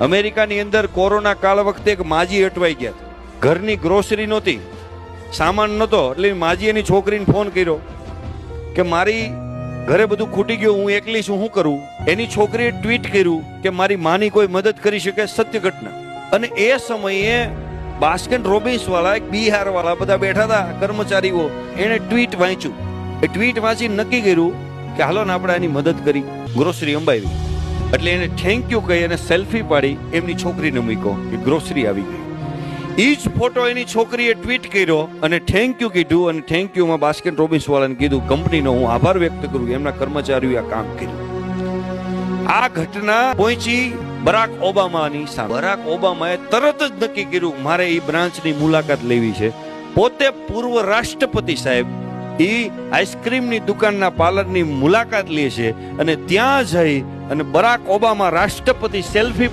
અમેરિકાની અંદર કોરોના કાળ વખતે એક માજી અટવાઈ ગયા. ઘરની ગ્રોસરી નહોતી, સામાન નહોતો, એટલે માજી એની છોકરીને ફોન કર્યો કે મારી ઘરે બધું ખૂટી ગયું, હું એકલી છું, શું કરું? એની છોકરીએ ટ્વીટ કર્યું કે મારી માની કોઈ મદદ કરી શકે, સત્ય ઘટના. અને એ સમયે બાસ્કેટ રોબિન્સ વાળા, એક બિહાર વાળા બધા બેઠા હતા કર્મચારીઓ, એને ટ્વીટ વાંચ્યું. એ ટ્વીટ વાંચી નક્કી કર્યું કે હાલો ને આપણે એની મદદ કરી, ગ્રોસરી અંબાવી. એટલે એને થેન્ક યુ કહી અને સેલ્ફી પાડી એમની છોકરીને મૂક્યો કે ગ્રોસરી આવી ગઈ. એ જ ફોટો એની છોકરીએ ટ્વીટ કર્યો અને થેન્ક યુ કીધું. અને થેન્ક યુમાં બાસ્કેટ રોબિન્સ વાળાને કીધું કંપનીનો હું આભાર વ્યક્ત કરું, એમના કર્મચારીઓએ આ કામ કર્યું. આ ઘટના પહોંચી બરાક ઓબામાની સામે. બરાક ઓબામાએ તરત જ નક્કી કર્યું મારે એ બ્રાન્ચની મુલાકાત લેવી છે. પોતે પૂર્વ રાષ્ટ્રપતિ સાહેબ એ આઈસ્ક્રીમની દુકાનના પાર્લરની મુલાકાત લે છે અને ત્યાં જઈ અને બરાક ઓબામા રાષ્ટ્રપતિ સેલ્ફી